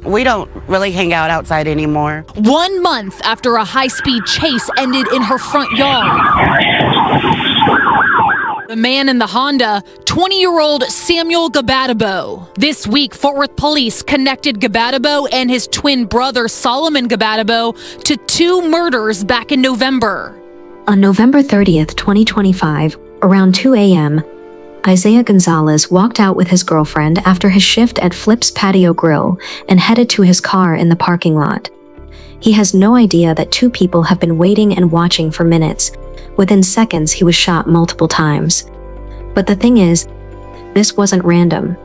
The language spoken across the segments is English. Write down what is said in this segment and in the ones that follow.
We don't really hang out outside anymore. 1 month after a high-speed chase ended in her front yard. The man in the Honda, 20-year-old Samuel Gabadabo. This week, Fort Worth police connected Gabadabo and his twin brother Solomon Gabadabo to 2 murders back in November. On November 30th, 2025, around 2 a.m., Isaiah Gonzalez walked out with his girlfriend after his shift at Flip's Patio Grill and headed to his car in the parking lot. He has no idea that 2 people have been waiting and watching for minutes. Within seconds, he was shot multiple times. But the thing is, this wasn't random.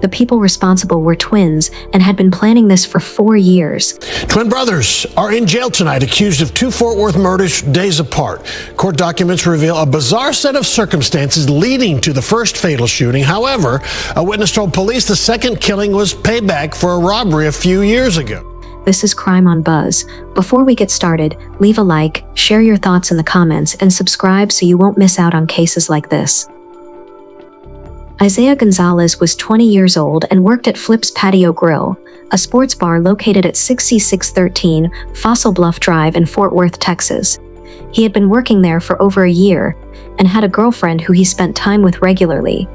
The people responsible were twins and had been planning this for 4 years. Twin brothers are in jail tonight, accused of 2 Fort Worth murders days apart. Court documents reveal a bizarre set of circumstances leading to the first fatal shooting. However, a witness told police the second killing was payback for a robbery a few years ago. This is Crime on Buzz. Before we get started, leave a like, share your thoughts in the comments, and subscribe so you won't miss out on cases like this. Isaiah Gonzalez was 20 years old and worked at Flip's Patio Grill, a sports bar located at 6C613 Fossil Bluff Drive in Fort Worth, Texas. He had been working there for over a year and had a girlfriend who he spent time with regularly.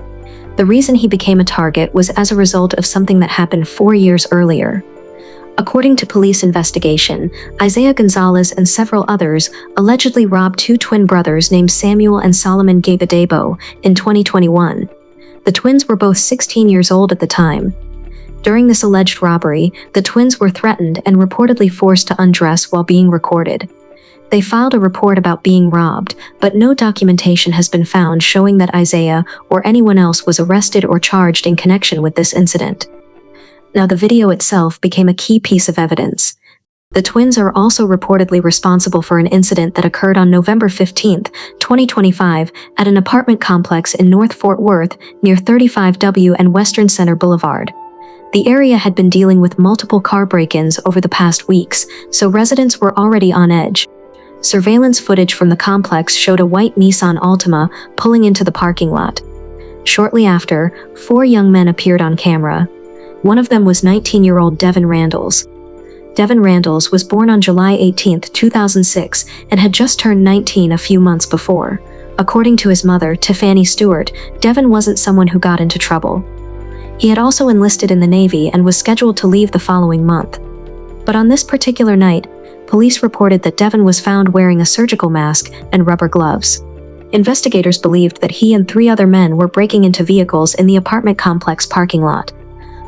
The reason he became a target was as a result of something that happened 4 years earlier. According to police investigation, Isaiah Gonzalez and several others allegedly robbed 2 twin brothers named Samuel and Solomon Gabadabo in 2021. The twins were both 16 years old at the time. During this alleged robbery, the twins were threatened and reportedly forced to undress while being recorded. They filed a report about being robbed, but no documentation has been found showing that Isaiah or anyone else was arrested or charged in connection with this incident. Now, the video itself became a key piece of evidence. The twins are also reportedly responsible for an incident that occurred on November 15, 2025, at an apartment complex in North Fort Worth near 35W and Western Center Boulevard. The area had been dealing with multiple car break-ins over the past weeks, so residents were already on edge. Surveillance footage from the complex showed a white Nissan Altima pulling into the parking lot. Shortly after, 4 young men appeared on camera. One of them was 19-year-old Devon Randles. Devon Randals was born on July 18, 2006, and had just turned 19 a few months before. According to his mother, Tiffany Stewart, Devon wasn't someone who got into trouble. He had also enlisted in the Navy and was scheduled to leave the following month. But on this particular night, police reported that Devon was found wearing a surgical mask and rubber gloves. Investigators believed that he and 3 other men were breaking into vehicles in the apartment complex parking lot.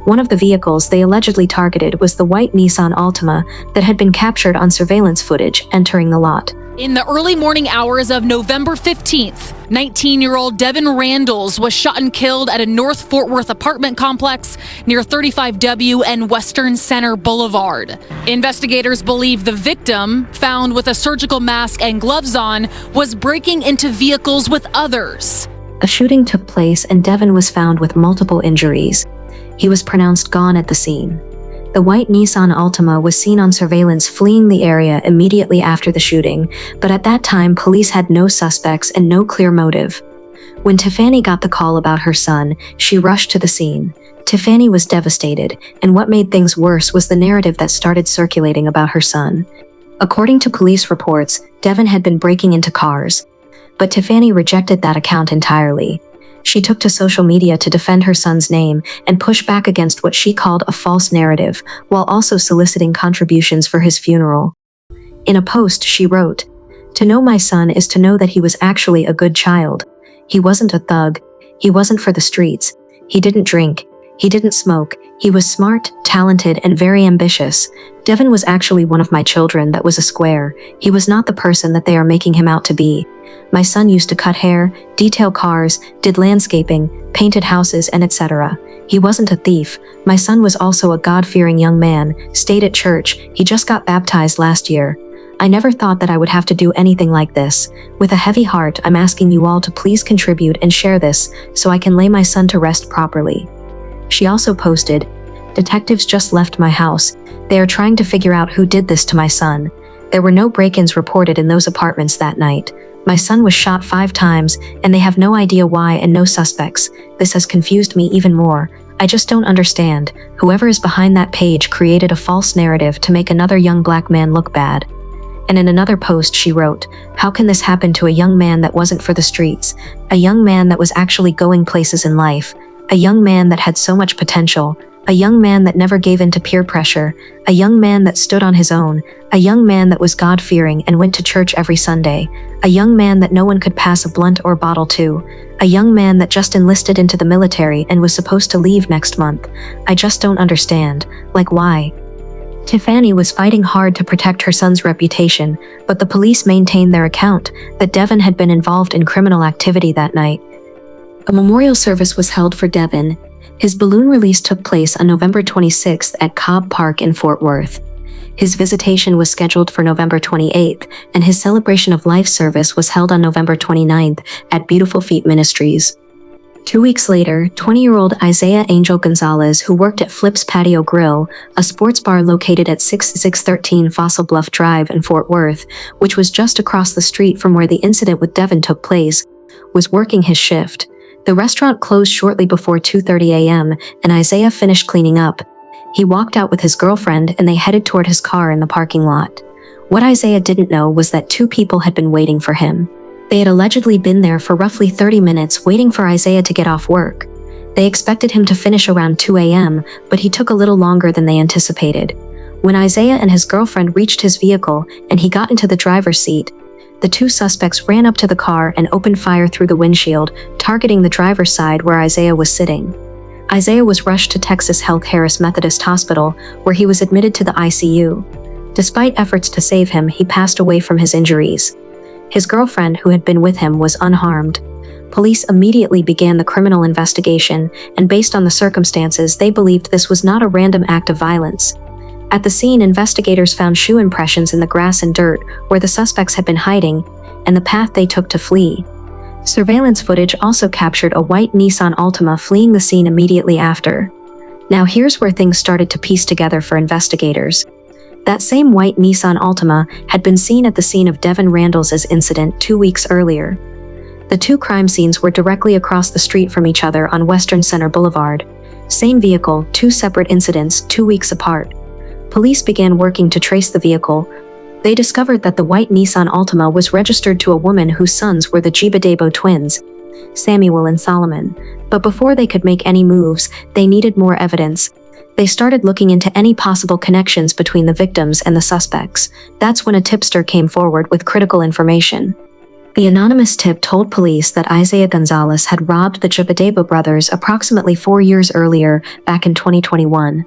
One of the vehicles they allegedly targeted was the white Nissan Altima that had been captured on surveillance footage entering the lot. In the early morning hours of November 15th, 19-year-old Devon Randles was shot and killed at a North Fort Worth apartment complex near 35W and Western Center Boulevard. Investigators believe the victim, found with a surgical mask and gloves on, was breaking into vehicles with others. A shooting took place and Devon was found with multiple injuries. He was pronounced gone at the scene. The white Nissan Altima was seen on surveillance fleeing the area immediately after the shooting, but at that time police had no suspects and no clear motive. When Tiffany got the call about her son, she rushed to the scene. Tiffany was devastated, and what made things worse was the narrative that started circulating about her son. According to police reports, Devon had been breaking into cars, but Tiffany rejected that account entirely. She took to social media to defend her son's name and push back against what she called a false narrative, while also soliciting contributions for his funeral. In a post, she wrote, "To know my son is to know that he was actually a good child. He wasn't a thug. He wasn't for the streets. He didn't drink. He didn't smoke. He was smart, talented, and very ambitious. Devon was actually one of my children that was a square. He was not the person that they are making him out to be. My son used to cut hair, detail cars, did landscaping, painted houses, and etc. He wasn't a thief. My son was also a God-fearing young man, stayed at church. He just got baptized last year. I never thought that I would have to do anything like this. With a heavy heart, I'm asking you all to please contribute and share this so I can lay my son to rest properly." She also posted, "Detectives just left my house. They are trying to figure out who did this to my son. There were no break-ins reported in those apartments that night. My son was shot 5 times, and they have no idea why and no suspects. This has confused me even more. I just don't understand. Whoever is behind that page created a false narrative to make another young black man look bad. And in another post she wrote, how can this happen to a young man that wasn't for the streets? A young man that was actually going places in life. A young man that had so much potential. A young man that never gave in to peer pressure. A young man that stood on his own. A young man that was God-fearing and went to church every Sunday. A young man that no one could pass a blunt or bottle to. A young man that just enlisted into the military and was supposed to leave next month. I just don't understand. Like, why? Tiffany was fighting hard to protect her son's reputation, but the police maintained their account that Devon had been involved in criminal activity that night. A memorial service was held for Devon. His balloon release took place on November 26th at Cobb Park in Fort Worth. His visitation was scheduled for November 28th, and his celebration of life service was held on November 29th at Beautiful Feet Ministries. 2 weeks later, 20-year-old Isaiah Angel Gonzalez, who worked at Flip's Patio Grill, a sports bar located at 6613 Fossil Bluff Drive in Fort Worth, which was just across the street from where the incident with Devon took place, was working his shift. The restaurant closed shortly before 2:30 a.m., and Isaiah finished cleaning up. He walked out with his girlfriend and they headed toward his car in the parking lot. What Isaiah didn't know was that 2 people had been waiting for him. They had allegedly been there for roughly 30 minutes waiting for Isaiah to get off work. They expected him to finish around 2 a.m., but he took a little longer than they anticipated. When Isaiah and his girlfriend reached his vehicle and he got into the driver's seat, the 2 suspects ran up to the car and opened fire through the windshield, targeting the driver's side where Isaiah was sitting. Isaiah was rushed to Texas Health Harris Methodist Hospital, where he was admitted to the ICU. Despite efforts to save him, he passed away from his injuries. His girlfriend, who had been with him, was unharmed. Police immediately began the criminal investigation, and based on the circumstances, they believed this was not a random act of violence. At the scene, investigators found shoe impressions in the grass and dirt where the suspects had been hiding, and the path they took to flee. Surveillance footage also captured a white Nissan Altima fleeing the scene immediately after. Now here's where things started to piece together for investigators. That same white Nissan Altima had been seen at the scene of Devon Randles' incident 2 weeks earlier. The 2 crime scenes were directly across the street from each other on Western Center Boulevard. Same vehicle, 2 separate incidents 2 weeks apart. Police began working to trace the vehicle. They discovered that the white Nissan Altima was registered to a woman whose sons were the Jibadebo twins, Samuel and Solomon. But before they could make any moves, they needed more evidence. They started looking into any possible connections between the victims and the suspects. That's when a tipster came forward with critical information. The anonymous tip told police that Isaiah Gonzalez had robbed the Jibadebo brothers approximately 4 years earlier, back in 2021.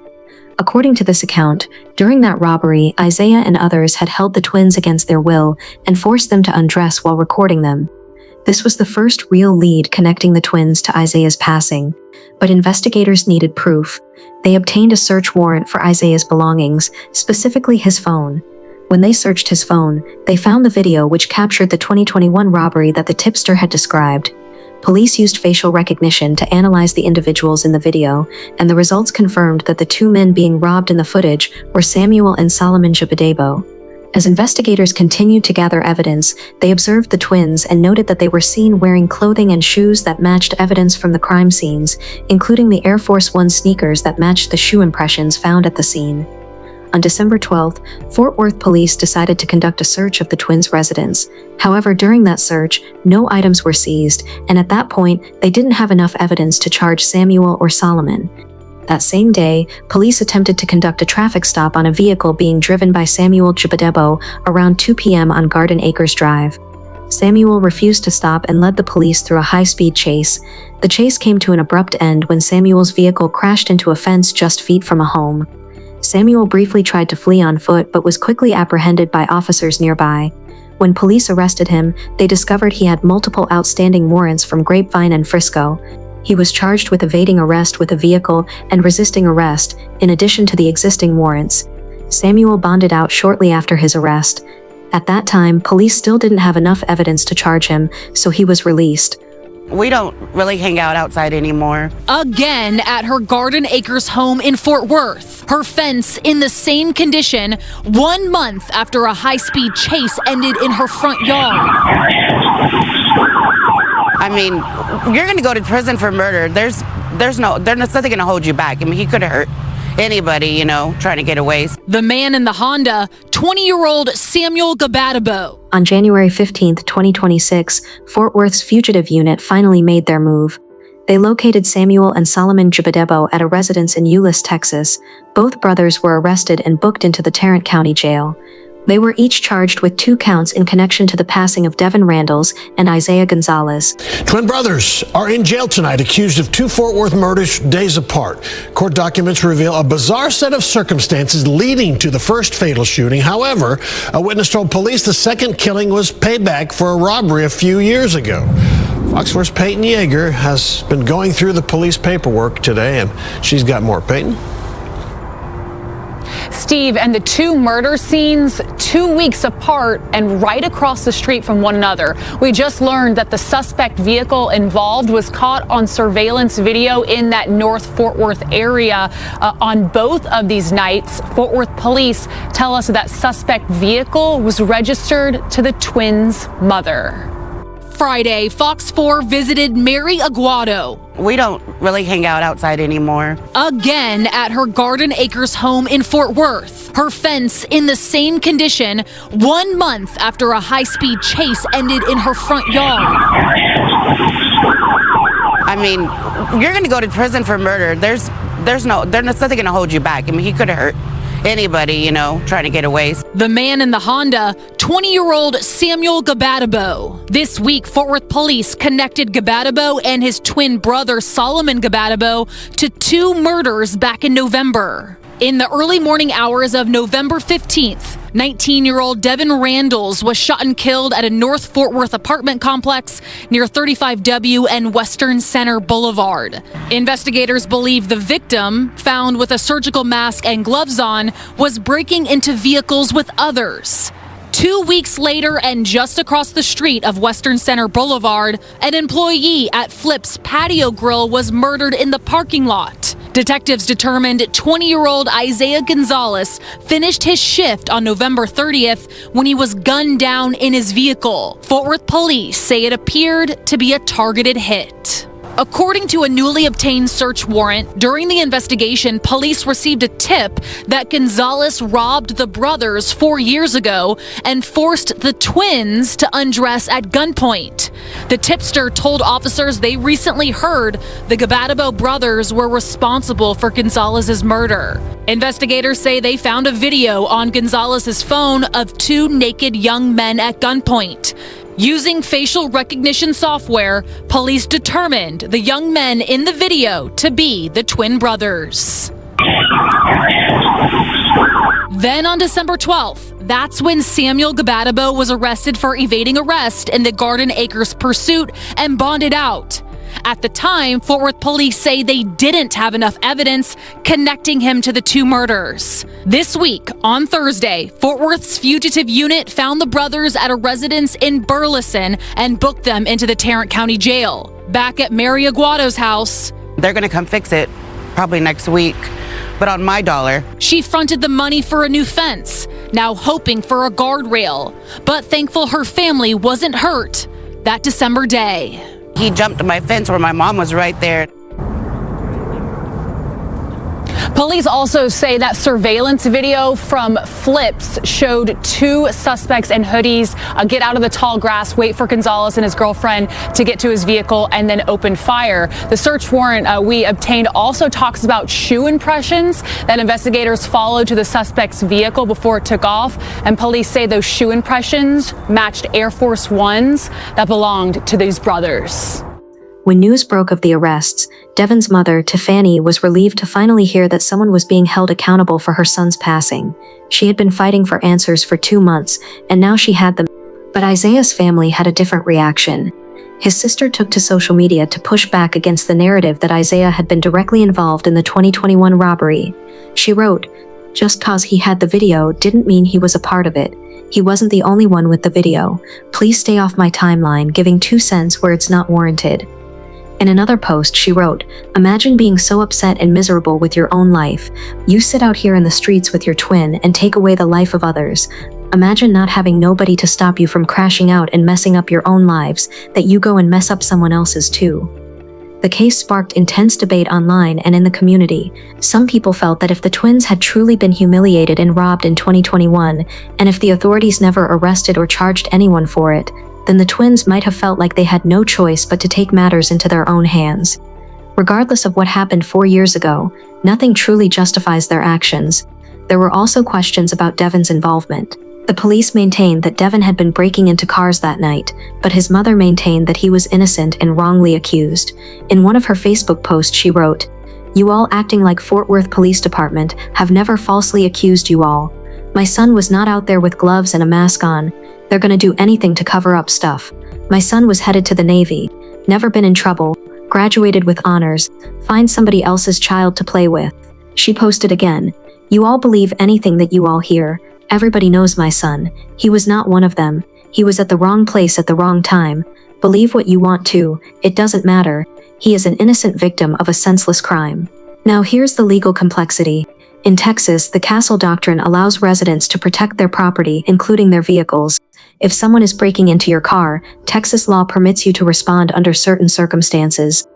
According to this account, during that robbery, Isaiah and others had held the twins against their will and forced them to undress while recording them. This was the first real lead connecting the twins to Isaiah's passing, but investigators needed proof. They obtained a search warrant for Isaiah's belongings, specifically his phone. When they searched his phone, they found the video which captured the 2021 robbery that the tipster had described. Police used facial recognition to analyze the individuals in the video, and the results confirmed that the 2 men being robbed in the footage were Samuel and Solomon Jibadebo. As investigators continued to gather evidence, they observed the twins and noted that they were seen wearing clothing and shoes that matched evidence from the crime scenes, including the Air Force One sneakers that matched the shoe impressions found at the scene. On December 12th, Fort Worth police decided to conduct a search of the twins' residence. However, during that search, no items were seized, and at that point, they didn't have enough evidence to charge Samuel or Solomon. That same day, police attempted to conduct a traffic stop on a vehicle being driven by Samuel Jibadebo around 2 p.m. on Garden Acres Drive. Samuel refused to stop and led the police through a high-speed chase. The chase came to an abrupt end when Samuel's vehicle crashed into a fence just feet from a home. Samuel briefly tried to flee on foot but was quickly apprehended by officers nearby. When police arrested him, they discovered he had multiple outstanding warrants from Grapevine and Frisco. He was charged with evading arrest with a vehicle and resisting arrest, in addition to the existing warrants. Samuel bonded out shortly after his arrest. At that time, police still didn't have enough evidence to charge him, so he was released. We don't really hang out outside anymore. Again at her Garden Acres home in Fort Worth. Her fence in the same condition 1 month after a high-speed chase ended in her front yard. I mean, you're going to go to prison for murder. There's there's nothing going to hold you back. I mean, he could have hurt anybody, trying to get away. The man in the Honda, 20-year-old Samuel Gabadabo. On January 15, 2026, Fort Worth's fugitive unit finally made their move. They located Samuel and Solomon Gabadabo at a residence in Euless, Texas. Both brothers were arrested and booked into the Tarrant County Jail. They were each charged with 2 counts in connection to the passing of Devan Randles and Isaiah Gonzalez. Twin brothers are in jail tonight, accused of 2 Fort Worth murders days apart. Court documents reveal a bizarre set of circumstances leading to the first fatal shooting. However, a witness told police the second killing was payback for a robbery a few years ago. Fox 4's Peyton Yeager has been going through the police paperwork today, and she's got more. Peyton? Steve, and the 2 murder scenes 2 weeks apart and right across the street from one another. We just learned that the suspect vehicle involved was caught on surveillance video in that North Fort Worth area on both of these nights. Fort Worth police tell us that suspect vehicle was registered to the twins' mother. Friday, Fox 4 visited Mary Aguado. We don't really hang out outside anymore. Again at her Garden Acres home in Fort Worth. Her fence in the same condition 1 month after a high-speed chase ended in her front yard. I mean, you're going to go to prison for murder. There's nothing going to hold you back. I mean, he could have hurt anybody, trying to get away. The man in the Honda, 20-year-old Samuel Gabadabo. This week, Fort Worth police connected Gabadabo and his twin brother Solomon Gabadabo to 2 murders back in November. In the early morning hours of November 15th, 19-year-old Devon Randles was shot and killed at a North Fort Worth apartment complex near 35W and Western Center Boulevard. Investigators believe the victim, found with a surgical mask and gloves on, was breaking into vehicles with others. 2 weeks later, and just across the street of Western Center Boulevard, an employee at Flip's Patio Grill was murdered in the parking lot. Detectives determined 20-year-old Isaiah Gonzalez finished his shift on November 30th when he was gunned down in his vehicle. Fort Worth police say it appeared to be a targeted hit. According to a newly obtained search warrant, during the investigation, police received a tip that Gonzalez robbed the brothers 4 years ago and forced the twins to undress at gunpoint. The tipster told officers they recently heard the Gabadabo brothers were responsible for Gonzalez's murder. Investigators say they found a video on Gonzalez's phone of 2 naked young men at gunpoint. Using facial recognition software, police determined the young men in the video to be the twin brothers. Then on December 12th, that's when Samuel Gabadabo was arrested for evading arrest in the Garden Acres pursuit and bonded out. At the time, Fort Worth police say they didn't have enough evidence connecting him to the 2 murders. This week, on Thursday, Fort Worth's fugitive unit found the brothers at a residence in Burleson and booked them into the Tarrant County Jail. Back at Mary Aguado's house, They're going to come fix it probably next week, but on my dollar. She fronted the money for a new fence, now hoping for a guardrail, but thankful her family wasn't hurt that December day. He jumped my fence where my mom was right there. Police also say that surveillance video from Flips showed 2 suspects in hoodies get out of the tall grass, wait for Gonzalez and his girlfriend to get to his vehicle, and then open fire. The search warrant we obtained also talks about shoe impressions that investigators followed to the suspect's vehicle before it took off, and police say those shoe impressions matched Air Force Ones that belonged to these brothers. When news broke of the arrests, Devon's mother, Tiffany, was relieved to finally hear that someone was being held accountable for her son's passing. She had been fighting for answers for 2 months, and now she had them. But Isaiah's family had a different reaction. His sister took to social media to push back against the narrative that Isaiah had been directly involved in the 2021 robbery. She wrote, "Just cause he had the video didn't mean he was a part of it. He wasn't the only one with the video. Please stay off my timeline giving 2 cents where it's not warranted." In another post, she wrote, "Imagine being so upset and miserable with your own life. You sit out here in the streets with your twin and take away the life of others. Imagine not having nobody to stop you from crashing out and messing up your own lives, that you go and mess up someone else's too." The case sparked intense debate online and in the community. Some people felt that if the twins had truly been humiliated and robbed in 2021, and if the authorities never arrested or charged anyone for it, then the twins might have felt like they had no choice but to take matters into their own hands. Regardless of what happened 4 years ago, nothing truly justifies their actions. There were also questions about Devon's involvement. The police maintained that Devon had been breaking into cars that night, but his mother maintained that he was innocent and wrongly accused. In one of her Facebook posts she wrote, "You all acting like Fort Worth Police Department have never falsely accused you all. My son was not out there with gloves and a mask on. They're gonna do anything to cover up stuff. My son was headed to the Navy, never been in trouble, graduated with honors, find somebody else's child to play with." She posted again, "You all believe anything that you all hear. Everybody knows my son. He was not one of them. He was at the wrong place at the wrong time. Believe what you want to, it doesn't matter. He is an innocent victim of a senseless crime." Now here's the legal complexity. In Texas, the castle doctrine allows residents to protect their property, including their vehicles. If someone is breaking into your car, Texas law permits you to respond under certain circumstances.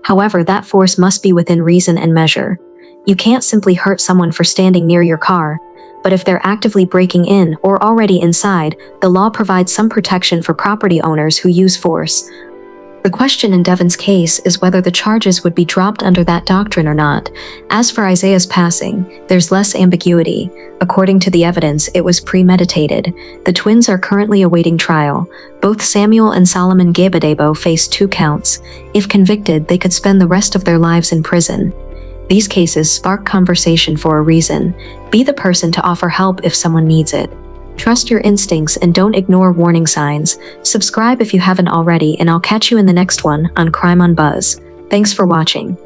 However, that force must be within reason and measure. You can't simply hurt someone for standing near your car. But if they're actively breaking in or already inside, the law provides some protection for property owners who use force. The question in Devon's case is whether the charges would be dropped under that doctrine or not. As for Isaiah's passing, there's less ambiguity. According to the evidence, it was premeditated. The twins are currently awaiting trial. Both Samuel and Solomon Gabadebo face 2 counts. If convicted, they could spend the rest of their lives in prison. These cases spark conversation for a reason. Be the person to offer help if someone needs it. Trust your instincts and don't ignore warning signs. Subscribe if you haven't already, and I'll catch you in the next one on Crime on Buzz. Thanks for watching.